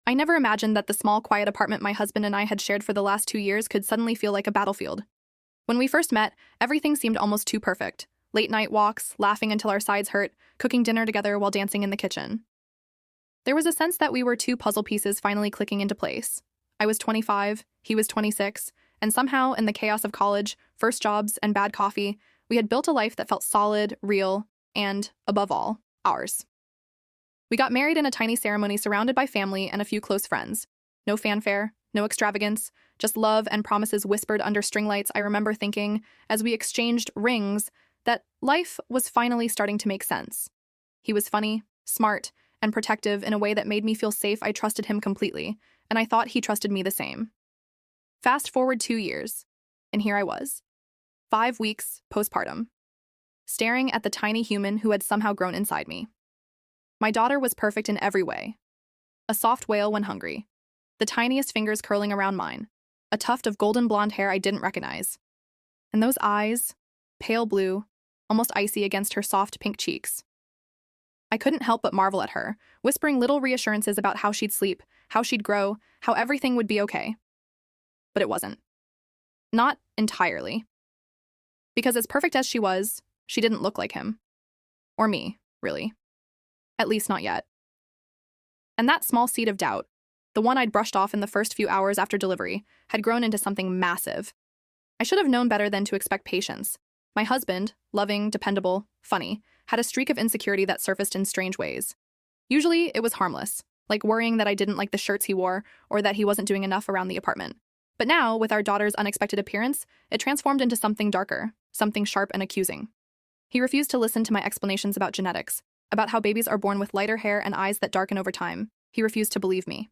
I never imagined that the small, quiet apartment my husband and I had shared for the last 2 years could suddenly feel like a battlefield. When we first met, everything seemed almost too perfect. Late night walks, laughing until our sides hurt, cooking dinner together while dancing in the kitchen. There was a sense that we were two puzzle pieces finally clicking into place. I was 25, he was 26, and somehow, in the chaos of college, first jobs, and bad coffee, we had built a life that felt solid, real, and, above all, ours. We got married in a tiny ceremony surrounded by family and a few close friends. No fanfare, no extravagance, just love and promises whispered under string lights. I remember thinking, as we exchanged rings, that life was finally starting to make sense. He was funny, smart, and protective in a way that made me feel safe. I trusted him completely, and I thought he trusted me the same. Fast forward 2 years, and here I was, 5 weeks postpartum, staring at the tiny human who had somehow grown inside me. My daughter was perfect in every way. A soft whale when hungry, the tiniest fingers curling around mine, a tuft of golden blonde hair I didn't recognize. And those eyes, pale blue, almost icy against her soft pink cheeks. I couldn't help but marvel at her, whispering little reassurances about how she'd sleep, how she'd grow, how everything would be okay. But it wasn't. Not entirely. Because as perfect as she didn't look like him. Or me, really. At least not yet. And that small seed of doubt, the one I'd brushed off in the first few hours after delivery, had grown into something massive. I should have known better than to expect patience. My husband, loving, dependable, funny, had a streak of insecurity that surfaced in strange ways. Usually, it was harmless, like worrying that I didn't like the shirts he wore or that he wasn't doing enough around the apartment. But now, with our daughter's unexpected appearance, it transformed into something darker, something sharp and accusing. He refused to listen to my explanations about genetics, about how babies are born with lighter hair and eyes that darken over time. He refused to believe me.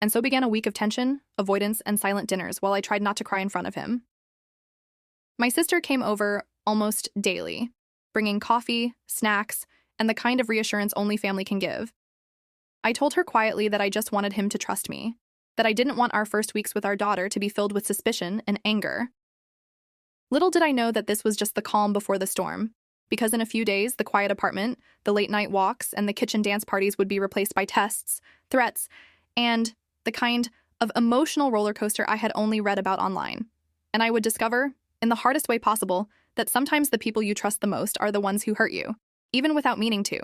And so began a week of tension, avoidance, and silent dinners while I tried not to cry in front of him. My sister came over almost daily, bringing coffee, snacks, and the kind of reassurance only family can give. I told her quietly that I just wanted him to trust me, that I didn't want our first weeks with our daughter to be filled with suspicion and anger. Little did I know that this was just the calm before the storm, because in a few days, the quiet apartment, the late-night walks, and the kitchen dance parties would be replaced by tests, threats, and the kind of emotional roller coaster I had only read about online. And I would discover, in the hardest way possible, that sometimes the people you trust the most are the ones who hurt you, even without meaning to.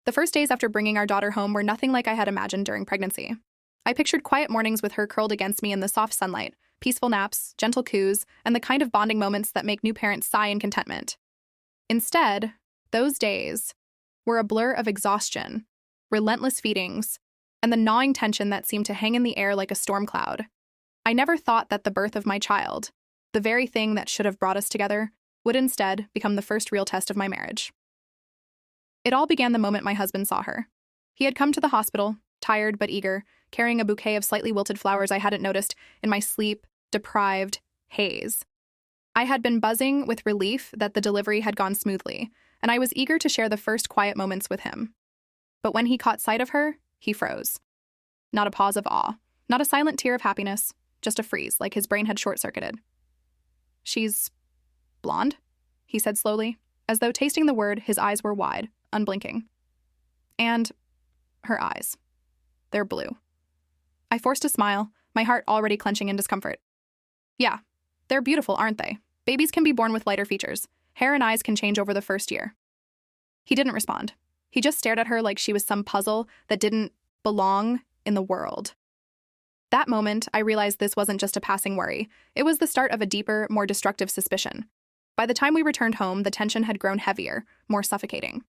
The first days after bringing our daughter home were nothing like I had imagined during pregnancy. I pictured quiet mornings with her curled against me in the soft sunlight, peaceful naps, gentle coos, and the kind of bonding moments that make new parents sigh in contentment. Instead, those days were a blur of exhaustion, relentless feedings, and the gnawing tension that seemed to hang in the air like a storm cloud. I never thought that the birth of my child, the very thing that should have brought us together, would instead become the first real test of my marriage. It all began the moment my husband saw her. He had come to the hospital, tired but eager, carrying a bouquet of slightly wilted flowers I hadn't noticed in my sleep-deprived haze. I had been buzzing with relief that the delivery had gone smoothly, and I was eager to share the first quiet moments with him. But when he caught sight of her, he froze. Not a pause of awe, not a silent tear of happiness, just a freeze, like his brain had short-circuited. "She's blonde?" he said slowly, as though tasting the word, his eyes were wide, unblinking. "And her eyes. They're blue." I forced a smile, my heart already clenching in discomfort. "Yeah, they're beautiful, aren't they? Babies can be born with lighter features. Hair and eyes can change over the first year." He didn't respond. He just stared at her like she was some puzzle that didn't belong in the world. That moment, I realized this wasn't just a passing worry. It was the start of a deeper, more destructive suspicion. By the time we returned home, the tension had grown heavier, more suffocating.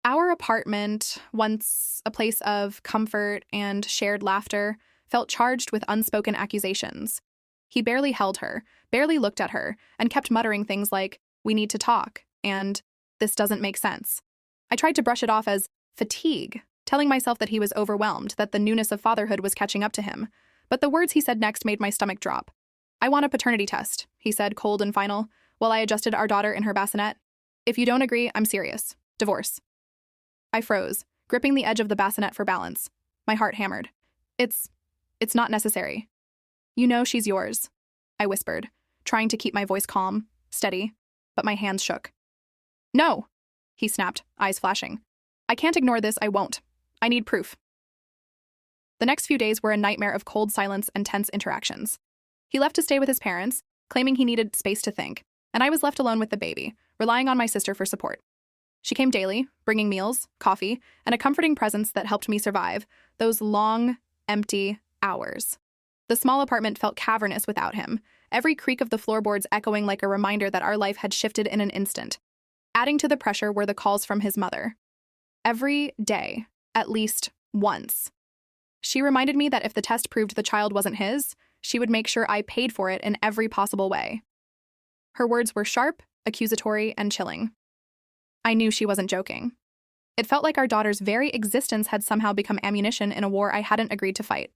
Our apartment, once a place of comfort and shared laughter, felt charged with unspoken accusations. He barely held her, barely looked at her, and kept muttering things like, "We need to talk," and "This doesn't make sense." I tried to brush it off as fatigue, telling myself that he was overwhelmed, that the newness of fatherhood was catching up to him. But the words he said next made my stomach drop. "I want a paternity test," he said, cold and final, while I adjusted our daughter in her bassinet. "If you don't agree, I'm serious. Divorce." I froze, gripping the edge of the bassinet for balance. My heart hammered. It's not necessary." "You know she's yours," I whispered, trying to keep my voice calm, steady, but my hands shook. "No," he snapped, eyes flashing. "I can't ignore this, I won't. I need proof." The next few days were a nightmare of cold silence and tense interactions. He left to stay with his parents, claiming he needed space to think, and I was left alone with the baby, relying on my sister for support. She came daily, bringing meals, coffee, and a comforting presence that helped me survive those long, empty hours. The small apartment felt cavernous without him, every creak of the floorboards echoing like a reminder that our life had shifted in an instant. Adding to the pressure were the calls from his mother. Every day, at least once. She reminded me that if the test proved the child wasn't his, she would make sure I paid for it in every possible way. Her words were sharp, accusatory, and chilling. I knew she wasn't joking. It felt like our daughter's very existence had somehow become ammunition in a war I hadn't agreed to fight.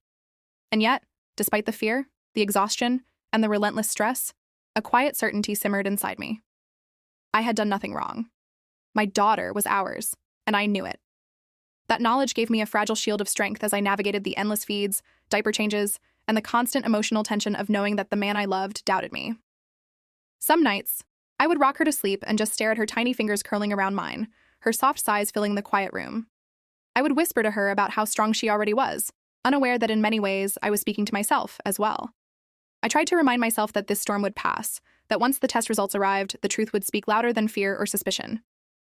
And yet, despite the fear, the exhaustion, and the relentless stress, a quiet certainty simmered inside me. I had done nothing wrong. My daughter was ours, and I knew it. That knowledge gave me a fragile shield of strength as I navigated the endless feeds, diaper changes, and the constant emotional tension of knowing that the man I loved doubted me. Some nights, I would rock her to sleep and just stare at her tiny fingers curling around mine, her soft sighs filling the quiet room. I would whisper to her about how strong she already was, unaware that in many ways I was speaking to myself as well. I tried to remind myself that this storm would pass, that once the test results arrived, the truth would speak louder than fear or suspicion.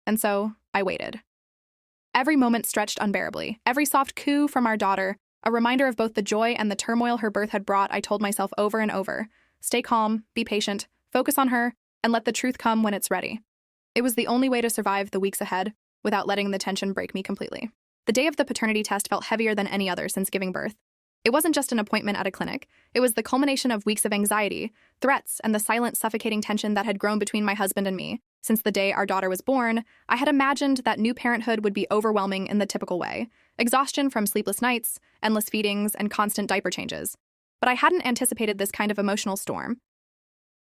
And so, I waited. Every moment stretched unbearably, every soft coo from our daughter, a reminder of both the joy and the turmoil her birth had brought. I told myself over and over, stay calm, be patient, focus on her, and let the truth come when it's ready. It was the only way to survive the weeks ahead without letting the tension break me completely. The day of the paternity test felt heavier than any other since giving birth. It wasn't just an appointment at a clinic. It was the culmination of weeks of anxiety, threats, and the silent, suffocating tension that had grown between my husband and me. Since the day our daughter was born, I had imagined that new parenthood would be overwhelming in the typical way. Exhaustion from sleepless nights, endless feedings, and constant diaper changes. But I hadn't anticipated this kind of emotional storm.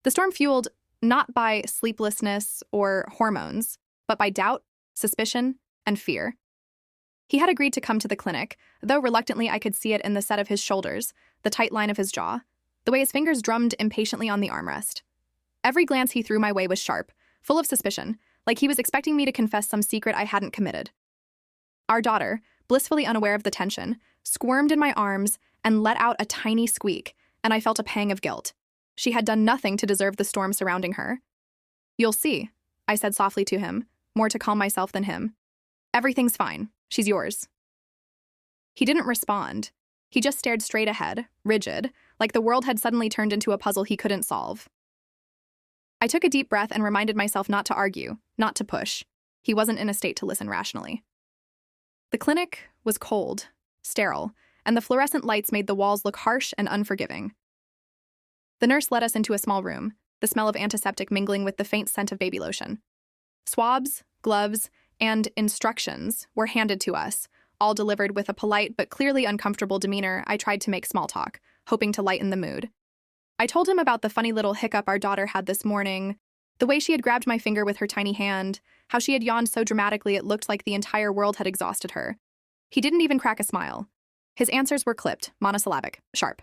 The storm fueled not by sleeplessness or hormones, but by doubt, suspicion, and fear. He had agreed to come to the clinic, though reluctantly I could see it in the set of his shoulders, the tight line of his jaw, the way his fingers drummed impatiently on the armrest. Every glance he threw my way was sharp, full of suspicion, like he was expecting me to confess some secret I hadn't committed. Our daughter, blissfully unaware of the tension, squirmed in my arms and let out a tiny squeak, and I felt a pang of guilt. She had done nothing to deserve the storm surrounding her. You'll see, I said softly to him, more to calm myself than him. Everything's fine. She's yours. He didn't respond. He just stared straight ahead, rigid, like the world had suddenly turned into a puzzle he couldn't solve. I took a deep breath and reminded myself not to argue, not to push. He wasn't in a state to listen rationally. The clinic was cold, sterile, and the fluorescent lights made the walls look harsh and unforgiving. The nurse led us into a small room, the smell of antiseptic mingling with the faint scent of baby lotion. Swabs, gloves, and instructions were handed to us, all delivered with a polite but clearly uncomfortable demeanor. I tried to make small talk, hoping to lighten the mood. I told him about the funny little hiccup our daughter had this morning, the way she had grabbed my finger with her tiny hand, how she had yawned so dramatically it looked like the entire world had exhausted her. He didn't even crack a smile. His answers were clipped, monosyllabic, sharp.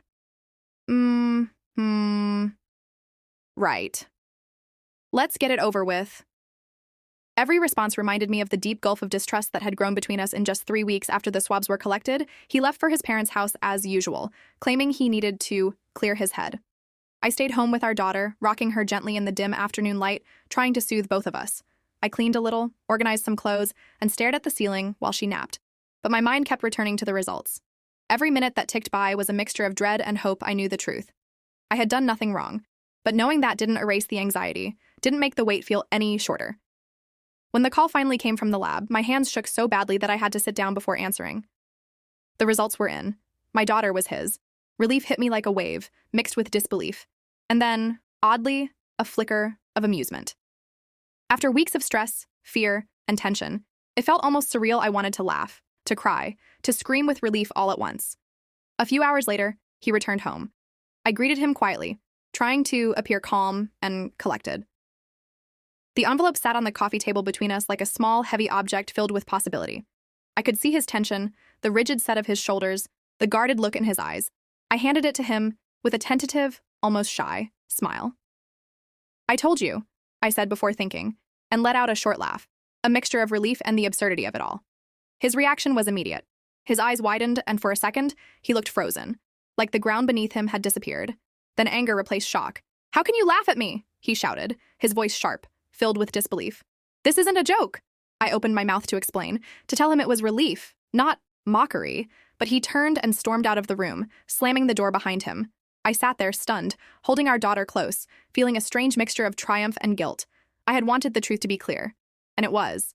Right. Let's get it over with. Every response reminded me of the deep gulf of distrust that had grown between us in just 3 weeks after the swabs were collected. He left for his parents' house as usual, claiming he needed to clear his head. I stayed home with our daughter, rocking her gently in the dim afternoon light, trying to soothe both of us. I cleaned a little, organized some clothes, and stared at the ceiling while she napped. But my mind kept returning to the results. Every minute that ticked by was a mixture of dread and hope I knew the truth. I had done nothing wrong, but knowing that didn't erase the anxiety, didn't make the wait feel any shorter. When the call finally came from the lab, my hands shook so badly that I had to sit down before answering. The results were in. My daughter was his. Relief hit me like a wave, mixed with disbelief. And then, oddly, a flicker of amusement. After weeks of stress, fear, and tension, it felt almost surreal. I wanted to laugh, to cry, to scream with relief all at once. A few hours later, he returned home. I greeted him quietly, trying to appear calm and collected. The envelope sat on the coffee table between us like a small, heavy object filled with possibility. I could see his tension, the rigid set of his shoulders, the guarded look in his eyes. I handed it to him with a tentative, almost shy, smile. I told you, I said before thinking, and let out a short laugh, a mixture of relief and the absurdity of it all. His reaction was immediate. His eyes widened, and for a second, he looked frozen, like the ground beneath him had disappeared. Then anger replaced shock. "How can you laugh at me?" he shouted, his voice sharp, filled with disbelief. "This isn't a joke." I opened my mouth to explain, to tell him it was relief, not mockery, but he turned and stormed out of the room, slamming the door behind him. I sat there, stunned, holding our daughter close, feeling a strange mixture of triumph and guilt. I had wanted the truth to be clear, and it was.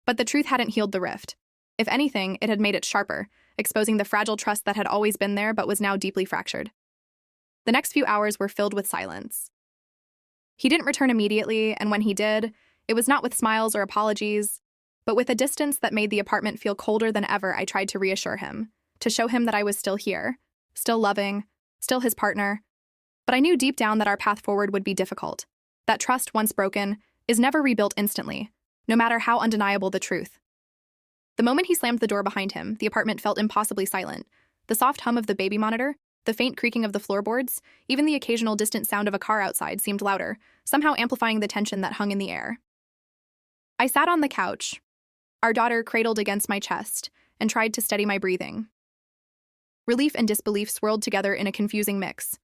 But the truth hadn't healed the rift. If anything, it had made it sharper, exposing the fragile trust that had always been there but was now deeply fractured. The next few hours were filled with silence. He didn't return immediately, and when he did, it was not with smiles or apologies, but with a distance that made the apartment feel colder than ever. I tried to reassure him, to show him that I was still here, still loving, still his partner. But I knew deep down that our path forward would be difficult. That trust, once broken, is never rebuilt instantly, no matter how undeniable the truth. The moment he slammed the door behind him, the apartment felt impossibly silent. The soft hum of the baby monitor, the faint creaking of the floorboards, even the occasional distant sound of a car outside seemed louder, somehow amplifying the tension that hung in the air. I sat on the couch, our daughter cradled against my chest, and tried to steady my breathing. Relief and disbelief swirled together in a confusing mix.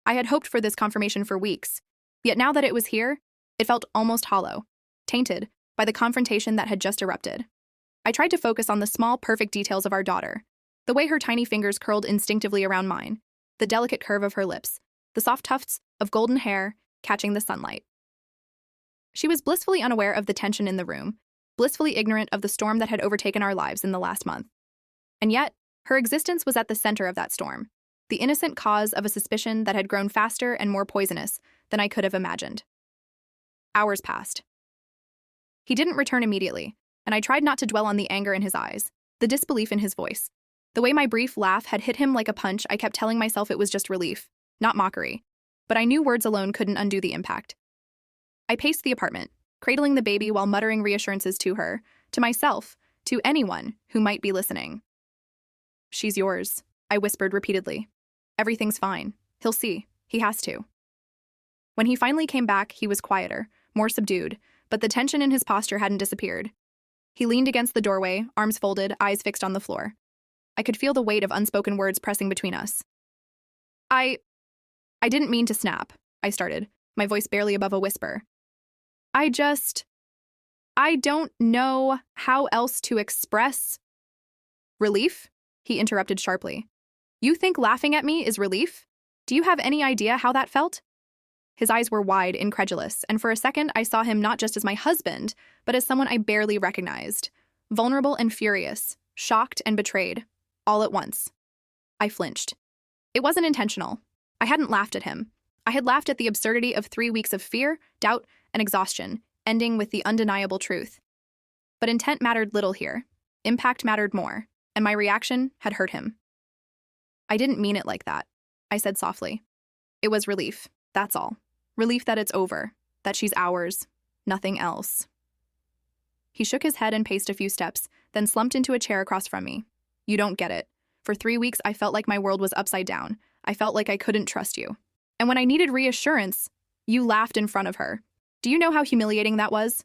I had hoped for this confirmation for weeks, yet now that it was here, it felt almost hollow, tainted by the confrontation that had just erupted. I tried to focus on the small, perfect details of our daughter, the way her tiny fingers curled instinctively around mine, the delicate curve of her lips, the soft tufts of golden hair catching the sunlight. She was blissfully unaware of the tension in the room, blissfully ignorant of the storm that had overtaken our lives in the last month. And yet, her existence was at the center of that storm, the innocent cause of a suspicion that had grown faster and more poisonous than I could have imagined. Hours passed. He didn't return immediately, and I tried not to dwell on the anger in his eyes, the disbelief in his voice. The way my brief laugh had hit him like a punch, I kept telling myself it was just relief, not mockery. But I knew words alone couldn't undo the impact. I paced the apartment, cradling the baby while muttering reassurances to her, to myself, to anyone who might be listening. "She's yours," I whispered repeatedly. "Everything's fine. He'll see. He has to." When he finally came back, he was quieter, more subdued, but the tension in his posture hadn't disappeared. He leaned against the doorway, arms folded, eyes fixed on the floor. I could feel the weight of unspoken words pressing between us. I didn't mean to snap," I started, my voice barely above a whisper. I don't know how else to express." "Relief?" he interrupted sharply. "You think laughing at me is relief? Do you have any idea how that felt?" His eyes were wide, incredulous, and for a second I saw him not just as my husband, but as someone I barely recognized. Vulnerable and furious, shocked and betrayed, all at once. I flinched. It wasn't intentional. I hadn't laughed at him. I had laughed at the absurdity of 3 weeks of fear, doubt, and exhaustion, ending with the undeniable truth. But intent mattered little here. Impact mattered more, and my reaction had hurt him. "I didn't mean it like that," I said softly. "It was relief, that's all. Relief that it's over, that she's ours, nothing else." He shook his head and paced a few steps, then slumped into a chair across from me. "You don't get it. For 3 weeks, I felt like my world was upside down. I felt like I couldn't trust you. And when I needed reassurance, you laughed in front of her. Do you know how humiliating that was?"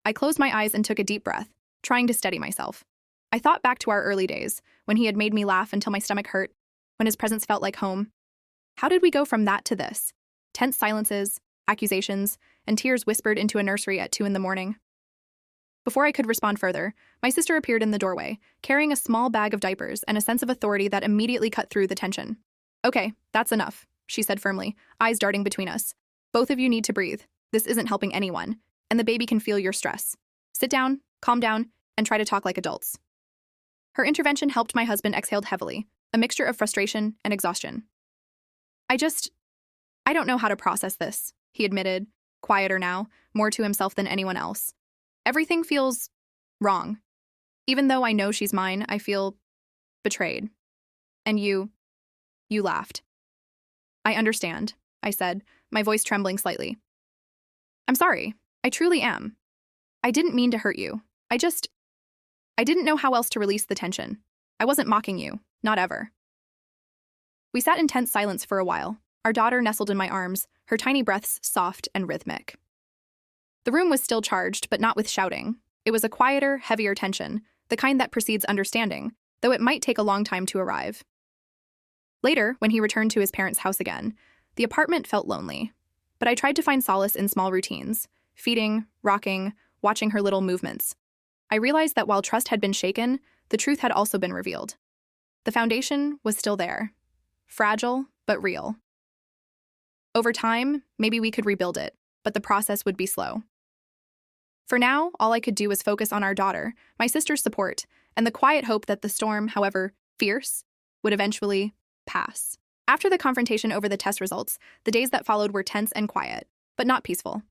I closed my eyes and took a deep breath, trying to steady myself. I thought back to our early days, when he had made me laugh until my stomach hurt, when his presence felt like home. How did we go from that to this? Tense silences, accusations, and tears whispered into a nursery at 2 a.m. Before I could respond further, my sister appeared in the doorway, carrying a small bag of diapers and a sense of authority that immediately cut through the tension. "Okay, that's enough," she said firmly, eyes darting between us. "Both of you need to breathe. This isn't helping anyone, and the baby can feel your stress. Sit down, calm down, and try to talk like adults." Her intervention helped my husband exhale heavily, a mixture of frustration and exhaustion. I don't know how to process this," he admitted, quieter now, more to himself than anyone else. "Everything feels wrong. Even though I know she's mine, I feel betrayed. And you laughed." "I understand," I said, my voice trembling slightly. "I'm sorry. I truly am. I didn't mean to hurt you. I didn't know how else to release the tension. I wasn't mocking you, not ever." We sat in tense silence for a while, our daughter nestled in my arms, her tiny breaths soft and rhythmic. The room was still charged, but not with shouting. It was a quieter, heavier tension, the kind that precedes understanding, though it might take a long time to arrive. Later, when he returned to his parents' house again, the apartment felt lonely. But I tried to find solace in small routines, feeding, rocking, watching her little movements. I realized that while trust had been shaken, the truth had also been revealed. The foundation was still there, fragile but real. Over time, maybe we could rebuild it, but the process would be slow. For now, all I could do was focus on our daughter, my sister's support, and the quiet hope that the storm, however fierce, would eventually pass. After the confrontation over the test results, the days that followed were tense and quiet, but not peaceful.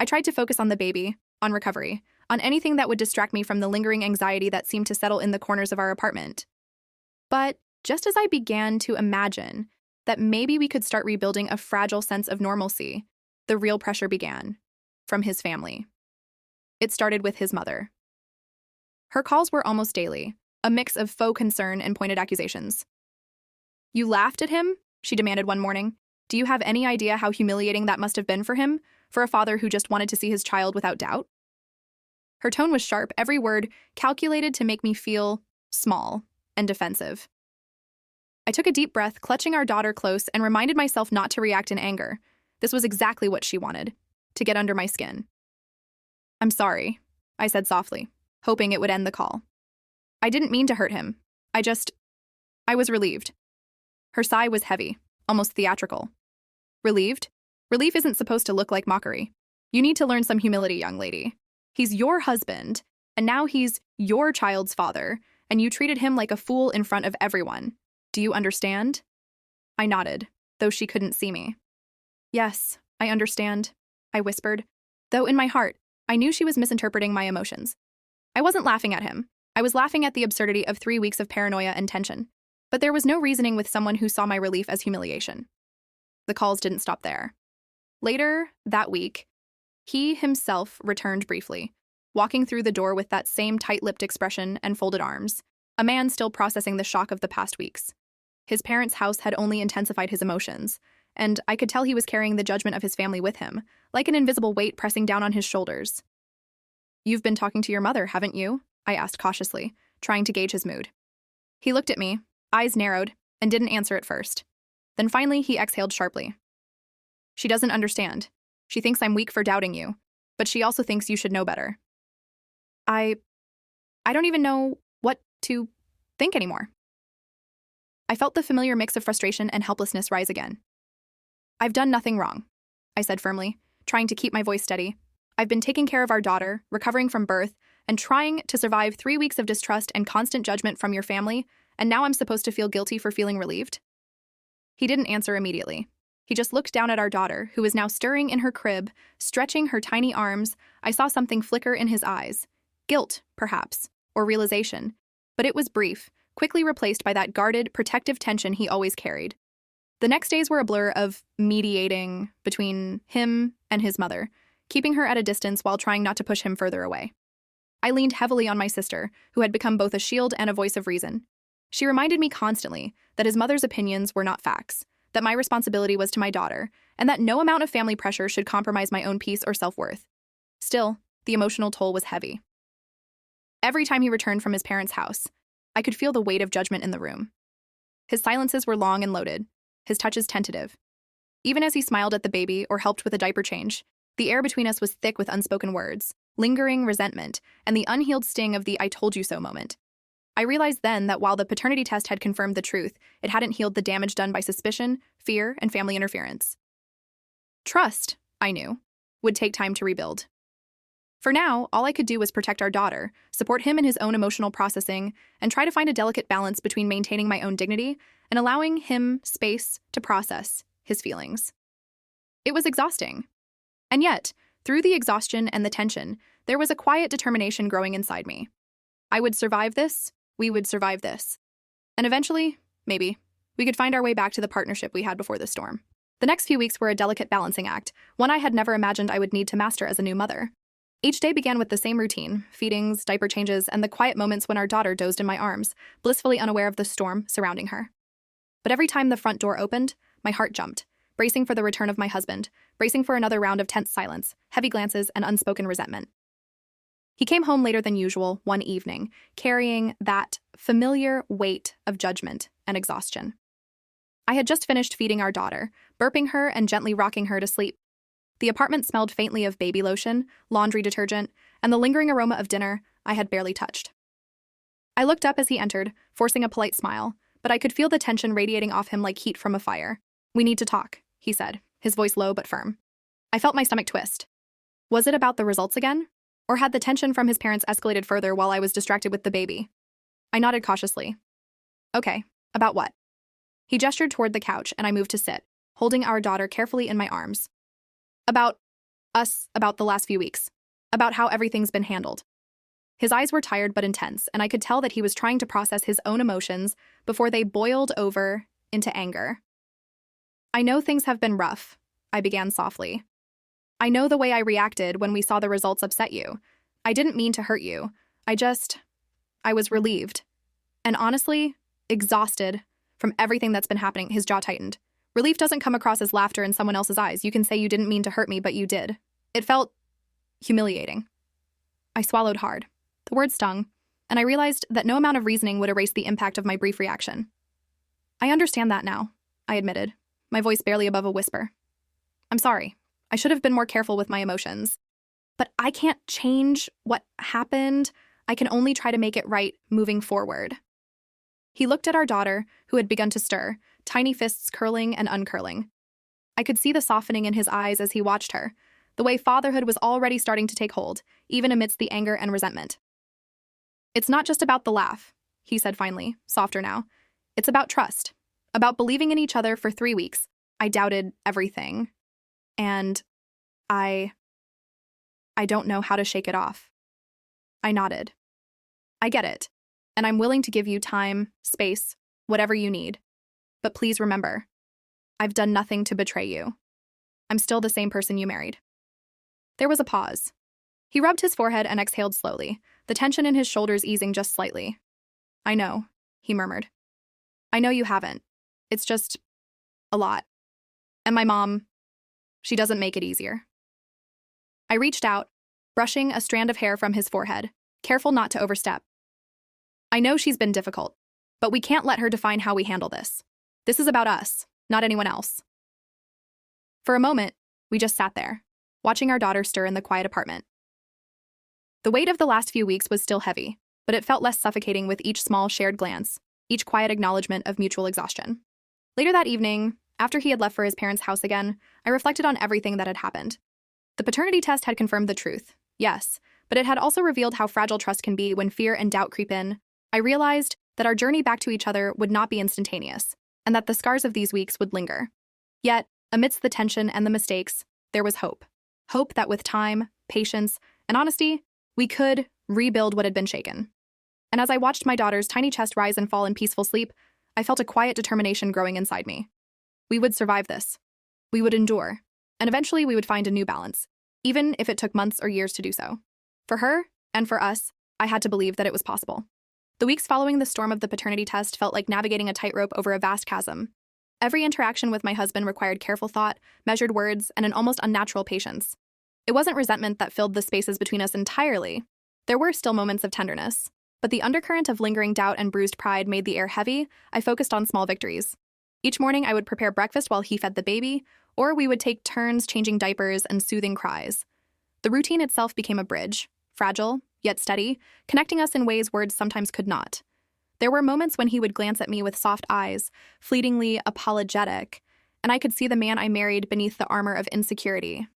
I tried to focus on the baby, on recovery, on anything that would distract me from the lingering anxiety that seemed to settle in the corners of our apartment. But just as I began to imagine that maybe we could start rebuilding a fragile sense of normalcy, the real pressure began, from his family. It started with his mother. Her calls were almost daily, a mix of faux concern and pointed accusations. "You laughed at him?" she demanded one morning. "Do you have any idea how humiliating that must have been for him, for a father who just wanted to see his child without doubt?" Her tone was sharp, every word calculated to make me feel small and defensive. I took a deep breath, clutching our daughter close, and reminded myself not to react in anger. This was exactly what she wanted, to get under my skin. "I'm sorry," I said softly, hoping it would end the call. "I didn't mean to hurt him. I was relieved." Her sigh was heavy, almost theatrical. "Relieved? Relief isn't supposed to look like mockery. You need to learn some humility, young lady. He's your husband, and now he's your child's father, and you treated him like a fool in front of everyone. Do you understand?" I nodded, though she couldn't see me. "Yes, I understand," I whispered, though in my heart, I knew she was misinterpreting my emotions. I wasn't laughing at him. I was laughing at the absurdity of 3 weeks of paranoia and tension. But there was no reasoning with someone who saw my relief as humiliation. The calls didn't stop there. Later that week, he himself returned briefly, walking through the door with that same tight-lipped expression and folded arms, a man still processing the shock of the past weeks. His parents' house had only intensified his emotions, and I could tell he was carrying the judgment of his family with him, like an invisible weight pressing down on his shoulders. "You've been talking to your mother, haven't you?" I asked cautiously, trying to gauge his mood. He looked at me, eyes narrowed, and didn't answer at first. Then finally he exhaled sharply. "She doesn't understand. She thinks I'm weak for doubting you, but she also thinks you should know better." I don't even know what to think anymore. I felt the familiar mix of frustration and helplessness rise again. "I've done nothing wrong," I said firmly, trying to keep my voice steady. "I've been taking care of our daughter, recovering from birth, and trying to survive 3 weeks of distrust and constant judgment from your family, and now I'm supposed to feel guilty for feeling relieved?" He didn't answer immediately. He just looked down at our daughter, who was now stirring in her crib, stretching her tiny arms. I saw something flicker in his eyes. Guilt, perhaps, or realization. But it was brief, quickly replaced by that guarded, protective tension he always carried. The next days were a blur of mediating between him and his mother, keeping her at a distance while trying not to push him further away. I leaned heavily on my sister, who had become both a shield and a voice of reason. She reminded me constantly that his mother's opinions were not facts, that my responsibility was to my daughter, and that no amount of family pressure should compromise my own peace or self-worth. Still, the emotional toll was heavy. Every time he returned from his parents' house, I could feel the weight of judgment in the room. His silences were long and loaded, his touches tentative. Even as he smiled at the baby or helped with a diaper change, the air between us was thick with unspoken words, lingering resentment, and the unhealed sting of the "I told you so" moment. I realized then that while the paternity test had confirmed the truth, it hadn't healed the damage done by suspicion, fear, and family interference. Trust, I knew, would take time to rebuild. For now, all I could do was protect our daughter, support him in his own emotional processing, and try to find a delicate balance between maintaining my own dignity and allowing him space to process his feelings. It was exhausting. And yet, through the exhaustion and the tension, there was a quiet determination growing inside me. I would survive this, we would survive this. And eventually, maybe, we could find our way back to the partnership we had before the storm. The next few weeks were a delicate balancing act, one I had never imagined I would need to master as a new mother. Each day began with the same routine, feedings, diaper changes, and the quiet moments when our daughter dozed in my arms, blissfully unaware of the storm surrounding her. But every time the front door opened, my heart jumped, bracing for the return of my husband, bracing for another round of tense silence, heavy glances, and unspoken resentment. He came home later than usual one evening, carrying that familiar weight of judgment and exhaustion. I had just finished feeding our daughter, burping her and gently rocking her to sleep. The apartment smelled faintly of baby lotion, laundry detergent, and the lingering aroma of dinner I had barely touched. I looked up as he entered, forcing a polite smile, but I could feel the tension radiating off him like heat from a fire. "We need to talk," he said, his voice low but firm. I felt my stomach twist. Was it about the results again? Or had the tension from his parents escalated further while I was distracted with the baby? I nodded cautiously. "Okay, about what?" He gestured toward the couch and I moved to sit, holding our daughter carefully in my arms. "About us, about the last few weeks. About how everything's been handled." His eyes were tired but intense, and I could tell that he was trying to process his own emotions before they boiled over into anger. "I know things have been rough," I began softly. "I know the way I reacted when we saw the results upset you. I didn't mean to hurt you. I was relieved. And honestly, exhausted from everything that's been happening." His jaw tightened. "Relief doesn't come across as laughter in someone else's eyes. You can say you didn't mean to hurt me, but you did. It felt humiliating." I swallowed hard. The word stung, and I realized that no amount of reasoning would erase the impact of my brief reaction. "I understand that now," I admitted, my voice barely above a whisper. "I'm sorry. I should have been more careful with my emotions. But I can't change what happened. I can only try to make it right moving forward." He looked at our daughter, who had begun to stir, tiny fists curling and uncurling. I could see the softening in his eyes as he watched her, the way fatherhood was already starting to take hold, even amidst the anger and resentment. "It's not just about the laugh," he said finally, softer now. "It's about trust, about believing in each other for 3 weeks. I doubted everything. And I don't know how to shake it off." I nodded. "I get it, and I'm willing to give you time, space, whatever you need. But please remember, I've done nothing to betray you. I'm still the same person you married." There was a pause. He rubbed his forehead and exhaled slowly, the tension in his shoulders easing just slightly. "I know," he murmured. "I know you haven't. It's just a lot. And my mom, she doesn't make it easier." I reached out, brushing a strand of hair from his forehead, careful not to overstep. "I know she's been difficult, but we can't let her define how we handle this. This is about us, not anyone else." For a moment, we just sat there, watching our daughter stir in the quiet apartment. The weight of the last few weeks was still heavy, but it felt less suffocating with each small shared glance, each quiet acknowledgement of mutual exhaustion. Later that evening, after he had left for his parents' house again, I reflected on everything that had happened. The paternity test had confirmed the truth, yes, but it had also revealed how fragile trust can be when fear and doubt creep in. I realized that our journey back to each other would not be instantaneous, and that the scars of these weeks would linger. Yet, amidst the tension and the mistakes, there was hope. Hope that with time, patience, and honesty, we could rebuild what had been shaken. And as I watched my daughter's tiny chest rise and fall in peaceful sleep, I felt a quiet determination growing inside me. We would survive this. We would endure. And eventually we would find a new balance, even if it took months or years to do so. For her, and for us, I had to believe that it was possible. The weeks following the storm of the paternity test felt like navigating a tightrope over a vast chasm. Every interaction with my husband required careful thought, measured words, and an almost unnatural patience. It wasn't resentment that filled the spaces between us entirely. There were still moments of tenderness. But the undercurrent of lingering doubt and bruised pride made the air heavy. I focused on small victories. Each morning I would prepare breakfast while he fed the baby, or we would take turns changing diapers and soothing cries. The routine itself became a bridge, fragile, yet steady, connecting us in ways words sometimes could not. There were moments when he would glance at me with soft eyes, fleetingly apologetic, and I could see the man I married beneath the armor of insecurity.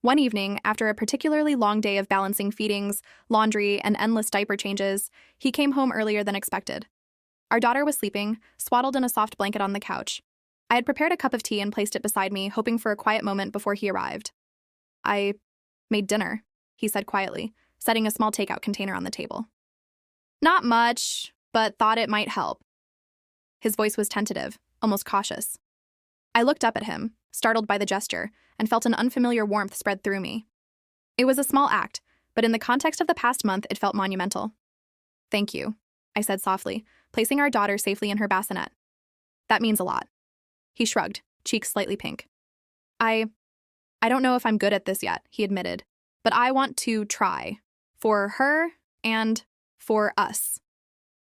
One evening, after a particularly long day of balancing feedings, laundry, and endless diaper changes, he came home earlier than expected. Our daughter was sleeping, swaddled in a soft blanket on the couch. I had prepared a cup of tea and placed it beside me, hoping for a quiet moment before he arrived. "I made dinner," he said quietly, setting a small takeout container on the table. "Not much, but thought it might help." His voice was tentative, almost cautious. I looked up at him, startled by the gesture, and felt an unfamiliar warmth spread through me. It was a small act, but in the context of the past month, it felt monumental. "Thank you," I said softly, placing our daughter safely in her bassinet. "That means a lot." He shrugged, cheeks slightly pink. I don't know if I'm good at this yet," he admitted, "but I want to try. For her and for us.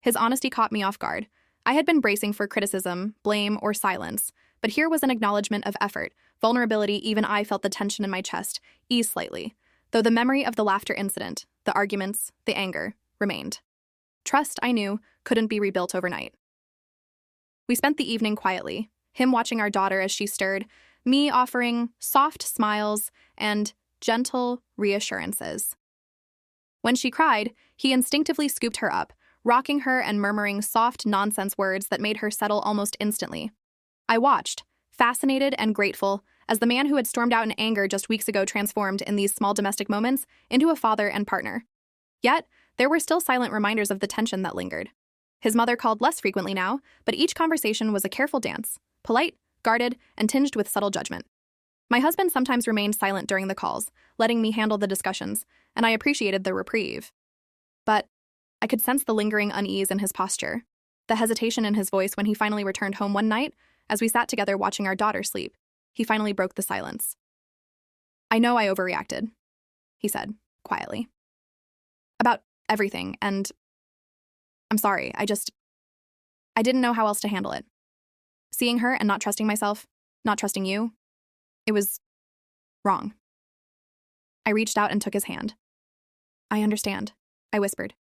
His honesty caught me off guard. I had been bracing for criticism, blame, or silence, but here was an acknowledgement of effort, vulnerability. Even I felt the tension in my chest ease slightly, though the memory of the laughter incident, the arguments, the anger, remained. Trust, I knew, couldn't be rebuilt overnight. We spent the evening quietly, him watching our daughter as she stirred, me offering soft smiles and gentle reassurances. When she cried, he instinctively scooped her up, rocking her and murmuring soft nonsense words that made her settle almost instantly. I watched, fascinated and grateful, as the man who had stormed out in anger just weeks ago transformed in these small domestic moments into a father and partner. Yet, there were still silent reminders of the tension that lingered. His mother called less frequently now, but each conversation was a careful dance, polite, guarded, and tinged with subtle judgment. My husband sometimes remained silent during the calls, letting me handle the discussions, and I appreciated the reprieve. But I could sense the lingering unease in his posture, the hesitation in his voice when he finally returned home one night, as we sat together watching our daughter sleep. He finally broke the silence. "I know I overreacted," he said, quietly. "About everything, and I'm sorry, I didn't know how else to handle it. Seeing her and not trusting myself, not trusting you, it was wrong." I reached out and took his hand. "I understand," I whispered.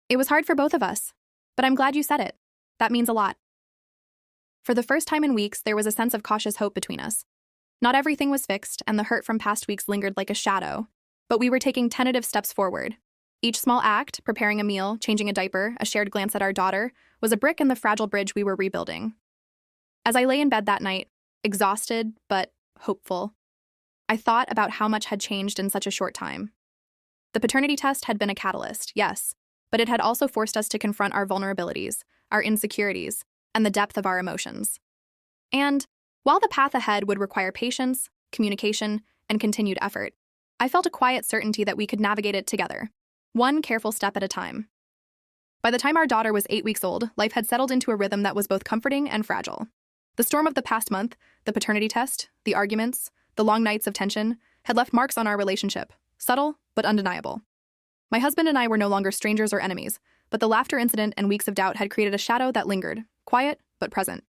"It was hard for both of us, but I'm glad you said it. That means a lot." For the first time in weeks, there was a sense of cautious hope between us. Not everything was fixed, and the hurt from past weeks lingered like a shadow, but we were taking tentative steps forward. Each small act, preparing a meal, changing a diaper, a shared glance at our daughter, was a brick in the fragile bridge we were rebuilding. As I lay in bed that night, exhausted but hopeful, I thought about how much had changed in such a short time. The paternity test had been a catalyst, yes, but it had also forced us to confront our vulnerabilities, our insecurities, and the depth of our emotions. And while the path ahead would require patience, communication, and continued effort, I felt a quiet certainty that we could navigate it together, one careful step at a time. By the time our daughter was 8 weeks old, life had settled into a rhythm that was both comforting and fragile. The storm of the past month, the paternity test, the arguments, the long nights of tension, had left marks on our relationship, subtle but undeniable. My husband and I were no longer strangers or enemies, but the laughter incident and weeks of doubt had created a shadow that lingered, quiet but present.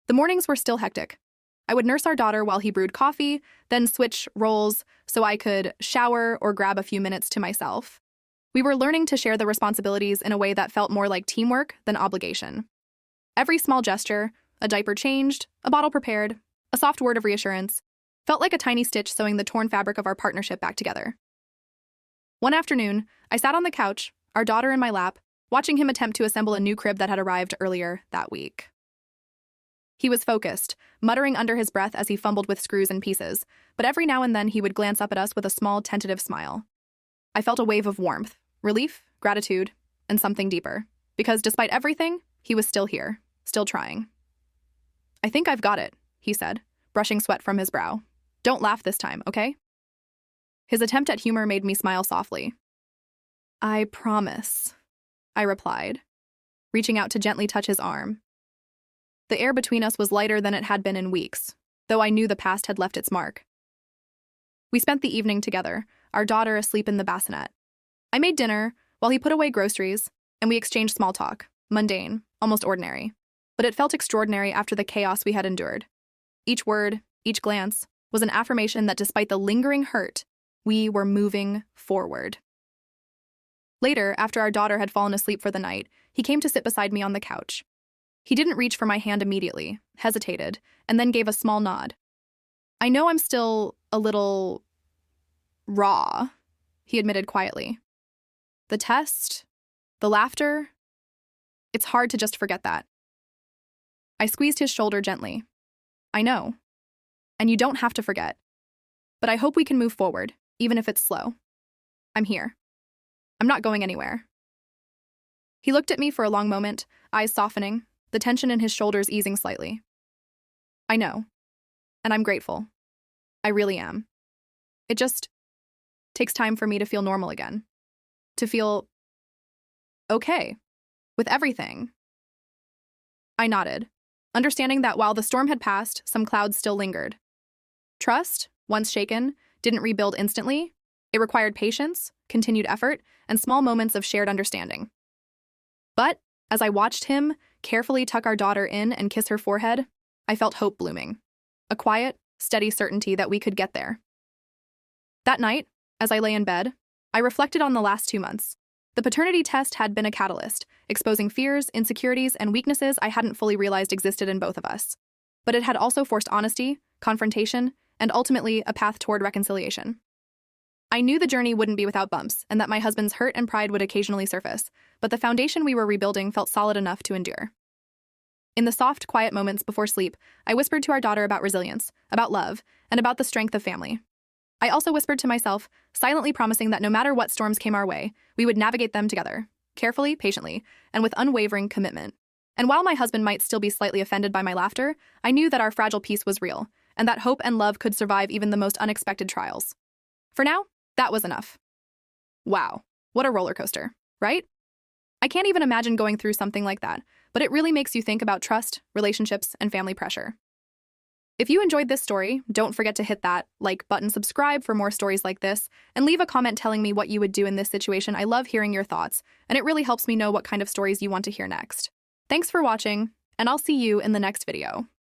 The mornings were still hectic. I would nurse our daughter while he brewed coffee, then switch roles so I could shower or grab a few minutes to myself. We were learning to share the responsibilities in a way that felt more like teamwork than obligation. Every small gesture, a diaper changed, a bottle prepared, a soft word of reassurance, felt like a tiny stitch sewing the torn fabric of our partnership back together. One afternoon, I sat on the couch, our daughter in my lap, watching him attempt to assemble a new crib that had arrived earlier that week. He was focused, muttering under his breath as he fumbled with screws and pieces, but every now and then he would glance up at us with a small, tentative smile. I felt a wave of warmth, relief, gratitude, and something deeper, because despite everything, he was still here, still trying. "I think I've got it," he said, brushing sweat from his brow. "Don't laugh this time, okay?" His attempt at humor made me smile softly. "I promise," I replied, reaching out to gently touch his arm. The air between us was lighter than it had been in weeks, though I knew the past had left its mark. We spent the evening together, our daughter asleep in the bassinet. I made dinner, while he put away groceries, and we exchanged small talk, mundane, almost ordinary. But it felt extraordinary after the chaos we had endured. Each word, each glance, was an affirmation that despite the lingering hurt, we were moving forward. Later, after our daughter had fallen asleep for the night, he came to sit beside me on the couch. He didn't reach for my hand immediately, hesitated, and then gave a small nod. "I know I'm still a little raw," he admitted quietly. "The test, the laughter, it's hard to just forget that." I squeezed his shoulder gently. "I know. And you don't have to forget. But I hope we can move forward, even if it's slow. I'm here. I'm not going anywhere." He looked at me for a long moment, eyes softening, the tension in his shoulders easing slightly. "I know. And I'm grateful. I really am. It just takes time for me to feel normal again. To feel okay with everything." I nodded, understanding that while the storm had passed, some clouds still lingered. Trust, once shaken, didn't rebuild instantly, It required patience, continued effort, and small moments of shared understanding. But as I watched him carefully tuck our daughter in and kiss her forehead, I felt hope blooming. A quiet, steady certainty that we could get there. That night, as I lay in bed, I reflected on the last 2 months. The paternity test had been a catalyst, exposing fears, insecurities, and weaknesses I hadn't fully realized existed in both of us. But it had also forced honesty, confrontation, and ultimately a path toward reconciliation. I knew the journey wouldn't be without bumps, and that my husband's hurt and pride would occasionally surface, but the foundation we were rebuilding felt solid enough to endure. In the soft, quiet moments before sleep, I whispered to our daughter about resilience, about love, and about the strength of family. I also whispered to myself, silently promising that no matter what storms came our way, we would navigate them together, carefully, patiently, and with unwavering commitment. And while my husband might still be slightly offended by my laughter, I knew that our fragile peace was real, and that hope and love could survive even the most unexpected trials. For now, that was enough. Wow, what a roller coaster, right? I can't even imagine going through something like that, but it really makes you think about trust, relationships, and family pressure. If you enjoyed this story, don't forget to hit that like button, subscribe for more stories like this, and leave a comment telling me what you would do in this situation. I love hearing your thoughts, and it really helps me know what kind of stories you want to hear next. Thanks for watching, and I'll see you in the next video.